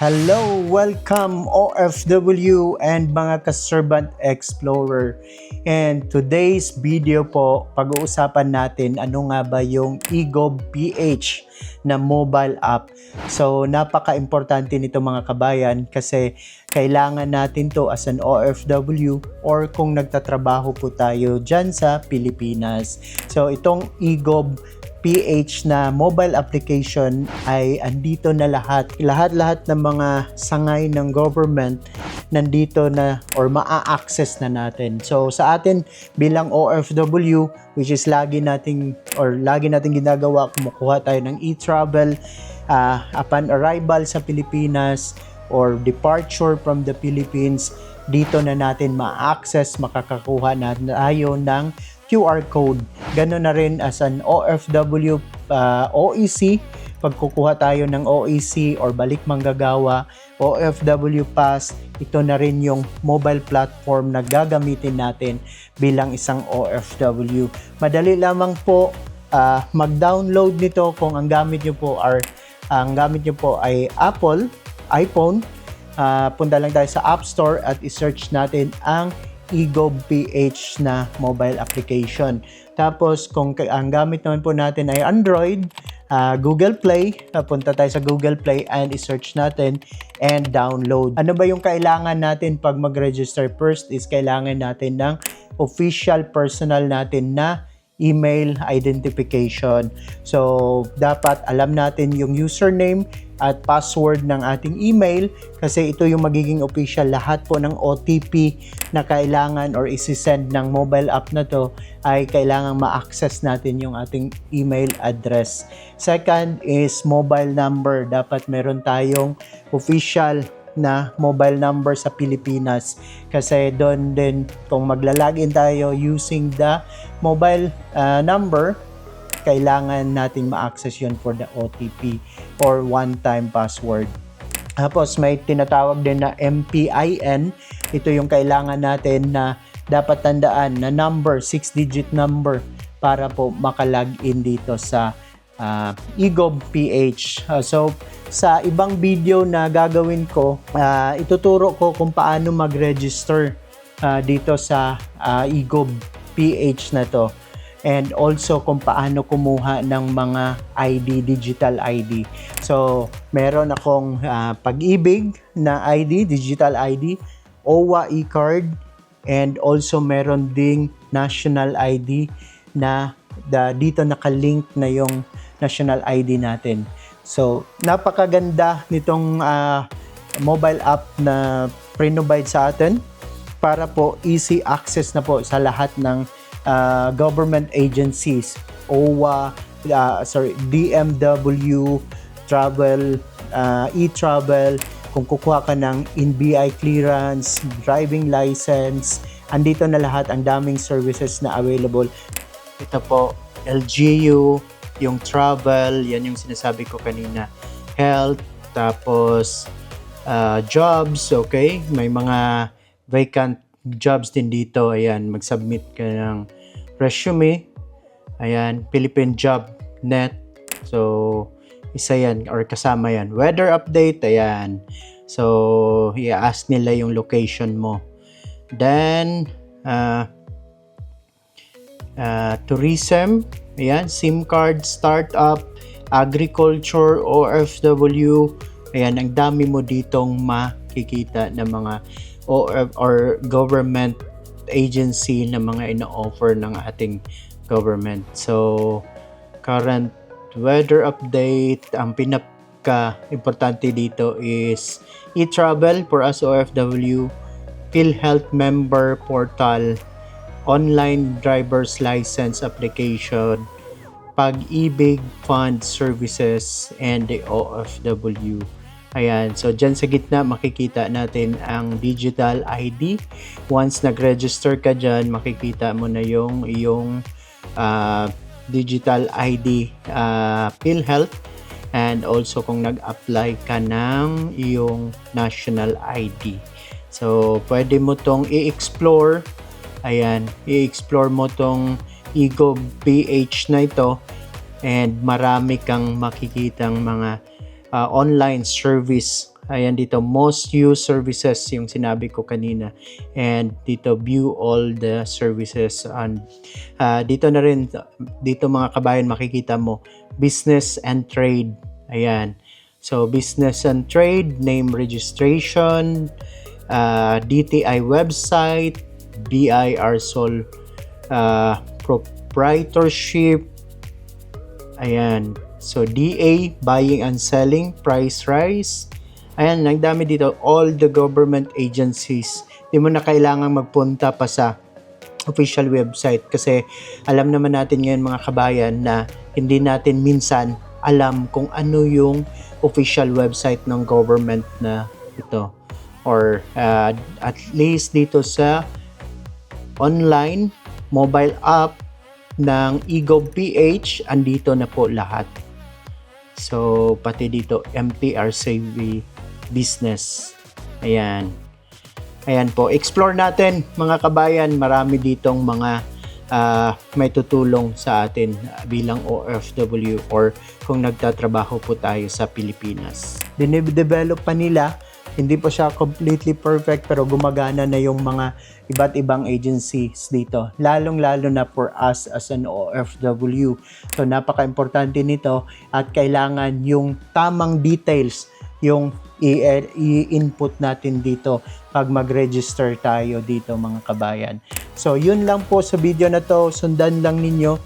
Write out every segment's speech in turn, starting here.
Hello, welcome OFW and mga ka-Servant Explorer. And today's video po, pag-uusapan natin ano nga ba yung eGov.ph na mobile app. So, napaka-importante nito mga kabayan kasi kailangan natin to as an OFW or kung nagtatrabaho po tayo dyan sa Pilipinas. So, itong eGov.ph na mobile application ay andito na lahat. Lahat ng mga sangay ng government nandito na or maa-access na natin. So sa atin bilang OFW, which is lagi nating ginagawa, kumukuha tayo ng e-travel upon arrival sa Pilipinas or departure from the Philippines, dito na natin ma-access, makakakuha na tayo ng QR code. Ganoon na rin as an OFW OEC, pag kukuha tayo ng OEC or balik manggagawa, OFW Pass, ito na rin yung mobile platform na gagamitin natin bilang isang OFW. Madali lamang po mag-download nito kung ang gamit nyo po ay Apple, iPhone. Punta lang tayo sa App Store at i-search natin ang eGov.ph na mobile application. Tapos kung ang gamit naman po natin ay Android, Google Play, punta tayo sa Google Play and i-search natin and download. Ano ba yung kailangan natin pag mag-register? First is kailangan natin ng official personal natin na email identification. So, dapat alam natin yung username at password ng ating email kasi ito yung magiging official. Lahat po ng OTP na kailangan or isi-send ng mobile app na to ay kailangan ma-access natin yung ating email address. Second is mobile number. Dapat meron tayong official na mobile number sa Pilipinas kasi doon din kung magla-login tayo using the mobile number, kailangan nating ma-access yun for the OTP or one-time password. Tapos may tinatawag din na MPIN. Ito yung kailangan natin na dapat tandaan na number, 6-digit number para po makalagin dito sa eGov.ph. So sa ibang video na gagawin ko, ituturo ko kung paano mag-register dito sa eGov.ph na to. And also kung paano kumuha ng mga ID, digital ID. So, meron akong Pag-ibig na ID, digital ID, OWA e-card, and also meron ding national ID na dito nakalink na yung national ID natin. So, napakaganda nitong mobile app na pre-provide sa atin para po easy access na po sa lahat ng government agencies, OWA, DMW, travel, e-travel, kung kukuha ka ng NBI clearance, driving license, andito na lahat, ang daming services na available. Ito po, LGU, yung travel, yan yung sinasabi ko kanina, health, tapos jobs, okay? May mga vacant jobs din dito. Ayan, mag-submit ka ng resume. Ayan, Philippine Job Net. So, isa yan or kasama yan. Weather update, ayan. So, i-ask nila yung location mo. Then, tourism, ayan, SIM card, startup, agriculture, OFW. Ayan, ang dami mo ditong makikita ng mga or government agency na mga ino-offer ng ating government. So, current weather update, ang pinaka-importante dito is e-travel for us OFW, PhilHealth member portal, online driver's license application, Pag-ibig fund services, and the OFW. Ayan, so dyan sa gitna makikita natin ang digital ID. Once nag-register ka dyan, makikita mo na yung iyong digital ID PhilHealth, and also kung nag-apply ka ng iyong national ID. So, pwede mo tong i-explore. Ayan, i-explore mo tong eGov.ph na ito and marami kang makikitang mga online service Ayan dito, most used services yung sinabi ko kanina. And dito, view all the services. And dito na rin, dito mga kabayan, makikita mo, business and trade. Ayan. So, business and trade, name registration, DTI website, BIR Sol proprietorship. Ayan. So, DA, buying and selling, price rise. Ayan, ang dami dito. All the government agencies. Hindi mo na kailangan magpunta pa sa official website kasi alam naman natin ngayon mga kabayan na hindi natin minsan alam kung ano yung official website ng government na ito. Or at least dito sa online mobile app ng eGov.ph, andito na po lahat. So, pati dito, MTRCV Business. Ayan. Ayan po. Explore natin, mga kabayan. Marami ditong mga may tutulong sa atin bilang OFW or kung nagtatrabaho po tayo sa Pilipinas. Dinevelop pa nila. Hindi pa siya completely perfect pero gumagana na yung mga iba't ibang agencies dito. Lalong-lalo na for us as an OFW. So napaka-importante nito at kailangan yung tamang details yung i-input natin dito pag mag-register tayo dito mga kabayan. So yun lang po sa video na to. Sundan lang ninyo.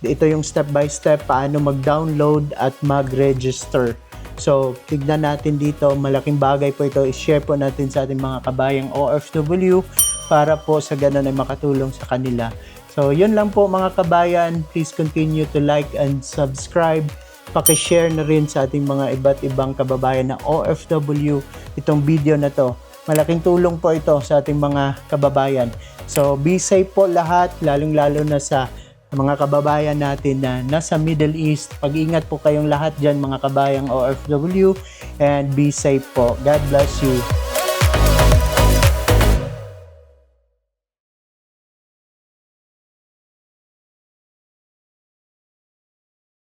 Ito yung step by step paano mag-download at mag-register. So, tignan natin dito, malaking bagay po ito, i-share po natin sa ating mga kabayang OFW para po sa ganun ay makatulong sa kanila. So, yun lang po mga kabayan, please continue to like and subscribe. Paki-share na rin sa ating mga iba't ibang kababayan na OFW itong video na to. Malaking tulong po ito sa ating mga kababayan. So, be safe po lahat, lalong-lalo na sa mga kababayan natin na nasa Middle East. Pag-ingat po kayong lahat dyan mga kabayang OFW and be safe po. God bless you.